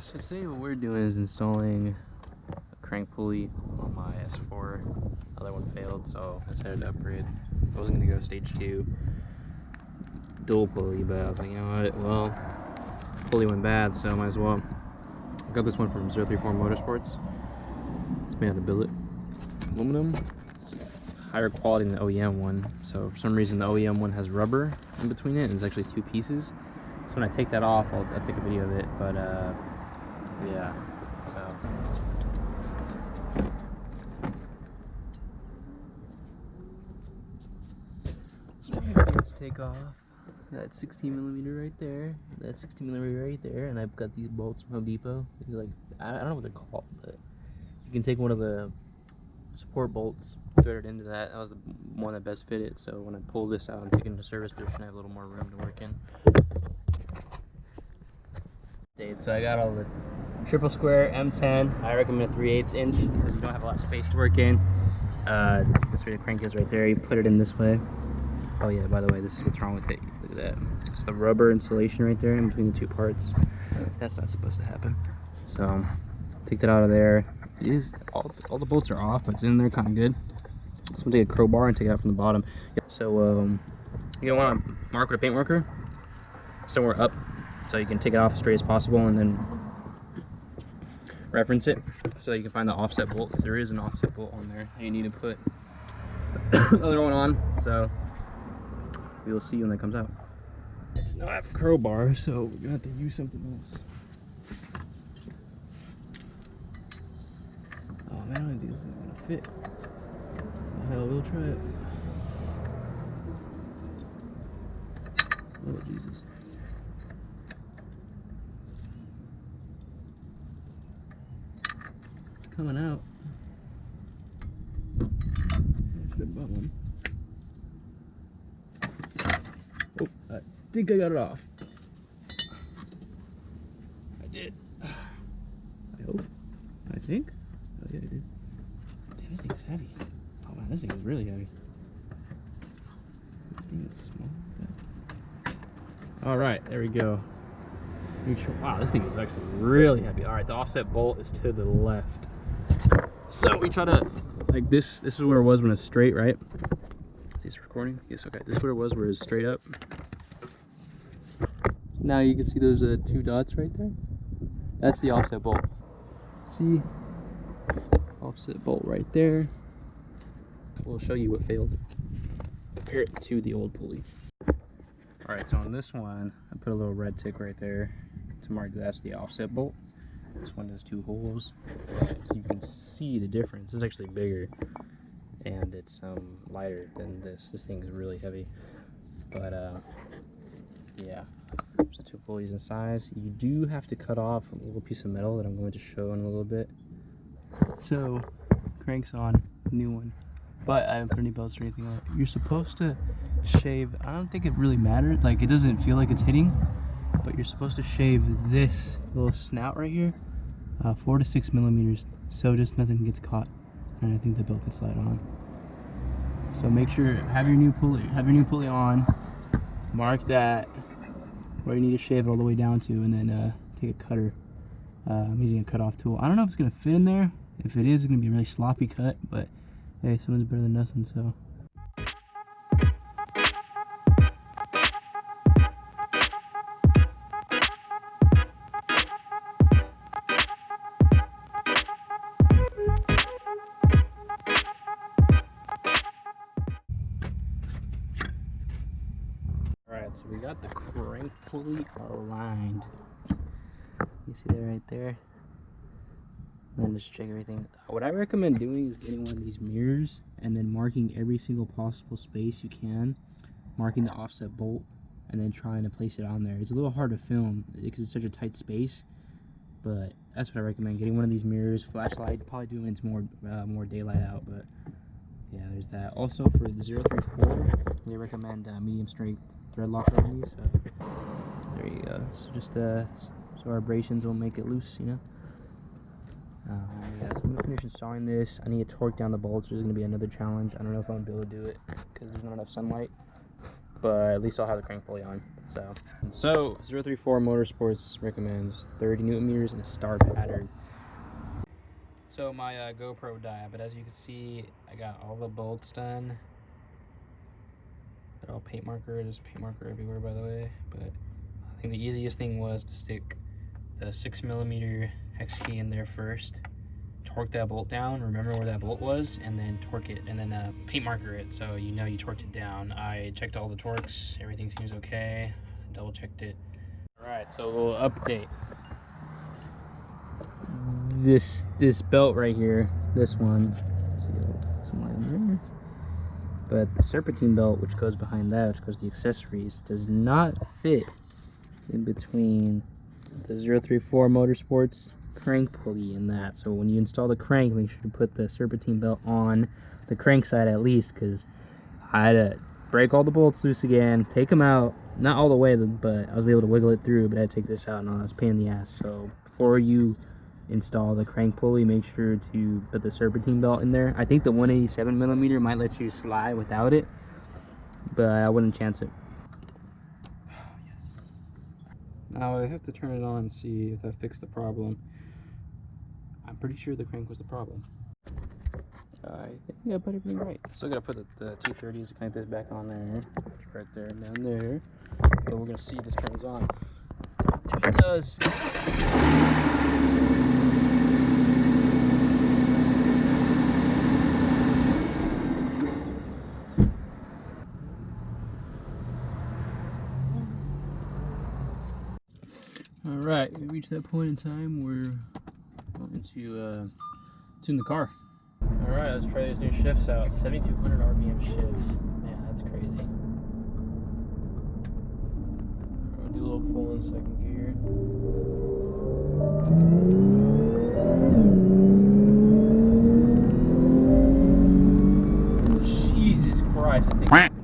So today what we're doing is installing a crank pulley on my S4. Other one failed, so I decided to upgrade. I wasn't gonna go stage 2 dual pulley, but I was like, you know what, well, pulley went bad, so I might as well. I got this one from 034 Motorsports. It's made out of billet aluminum. It's higher quality than the OEM one, so for some reason the OEM one has rubber in between it, and it's actually 2 pieces. So when I take that off, I'll take a video of it, but yeah, so. So let's take off that 16mm right there, that 16mm right there, and I've got these bolts from Home Depot. These are like, I don't know what they're called, but you can take one of the support bolts, thread it into that. That was the one that best fit it, so when I pull this out and take it into service position, I have a little more room to work in. So I got all the triple square M10. I recommend a 3/8 inch because you don't have a lot of space to work in. This way the crank is right there. You put it in this way. Oh yeah, by the way, this is what's wrong with it. Look at that. It's the rubber insulation right there in between the 2 parts. That's not supposed to happen. So take that out of there. It is all the bolts are off, but it's in there kind of good. So I'm gonna take a crowbar and take it out from the bottom. So you don't want to mark with a paint marker somewhere up, so you can take it off as straight as possible and then reference it so you can find the offset bolt. There is an offset bolt on there. You need to put the other one on, so we will see when that comes out. It's not have a crowbar, so we're gonna have to use something else. Oh man, I don't think this is gonna fit. Oh, hell, we'll try it. Oh Jesus. It's coming out. I should have bought one. Oh, I think I got it off. I did. I hope. I think. Oh yeah, I did. Damn, this thing is heavy. Oh man, this thing is really heavy. This thing is small. All right, there we go. Wow, this thing is actually really heavy. All right, the offset bolt is to the left. So we try to, like this is where it was when it's straight, right? Is this recording? Yes, okay. This is where it was it's straight up. Now you can see those 2 dots right there. That's the offset bolt. See? Offset bolt right there. We'll show you what failed. Compare it to the old pulley. Alright, so on this one, I put a little red tick right there to mark that's the offset bolt. This one has 2 holes. So you can see the difference. It's actually bigger. And it's lighter than this. This thing is really heavy. But yeah. There's the 2 pulleys in size. You do have to cut off a little piece of metal that I'm going to show in a little bit. So, crank's on, new one. But I haven't put any belts or anything on it. You're supposed to shave, I don't think it really mattered, like it doesn't feel like it's hitting, but you're supposed to shave this little snout right here, 4 to 6 millimeters, so just nothing gets caught, and I think the belt can slide on. So make sure, have your new pulley on, mark that where you need to shave it all the way down to, and then take a cutter. I'm using a cutoff tool. I don't know if it's gonna fit in there. If it is, it's gonna be a really sloppy cut, but hey, something's better than nothing, so. Alright, so we got the crank pulley aligned. You see that right there? And then just check everything. What I recommend doing is getting one of these mirrors and then marking every single possible space you can, marking the offset bolt, and then trying to place it on there. It's a little hard to film because it's such a tight space, but that's what I recommend. Getting one of these mirrors, flashlight, probably do it when it's more daylight out, but yeah, there's that. Also for the 034, they recommend medium strength thread locker on these. So there you go. So just so our abrasions won't make it loose, you know. Yeah, so I'm gonna finish installing this. I need to torque down the bolts. There's gonna be another challenge. I don't know if I'm gonna be able to do it because there's not enough sunlight. but at least I'll have the crank pulley on. So 034 Motorsports recommends 30 Newton meters and a star pattern. So my GoPro died, but as you can see, I got all the bolts done. They're all paint marker. There's paint marker everywhere, by the way. But I think the easiest thing was to stick the 6mm hex key in there first, torque that bolt down, remember where that bolt was, and then torque it, and then paint marker it so you know you torqued it down. I checked all the torques, everything seems okay, double checked it. Alright, so a little update. This belt right here, this one, let's see, somewhere in there. But the serpentine belt, which goes behind that, which goes to the accessories, does not fit in between the 034 Motorsports crank pulley and that. So when you install the crank, make sure to put the serpentine belt on the crank side at least, because I had to break all the bolts loose again, take them out, not all the way, but I was able to wiggle it through, but I had to take this out, and all that's a pain in the ass. So before you install the crank pulley, make sure to put the serpentine belt in there. I think the 187mm might let you slide without it, but I wouldn't chance it. Now I have to turn it on and see if that fixed the problem. I'm pretty sure the crank was the problem. I think I put everything right. Still gotta put the T30s to connect this back on there. It's right there, down there. So we're gonna see if this turns on. If it does. Alright, we reached that point in time where we're going to tune the car. Alright, let's try these new shifts out. 7,200 RPM shifts. Man, that's crazy. I'll do a little pull in second gear. Jesus Christ, this thing.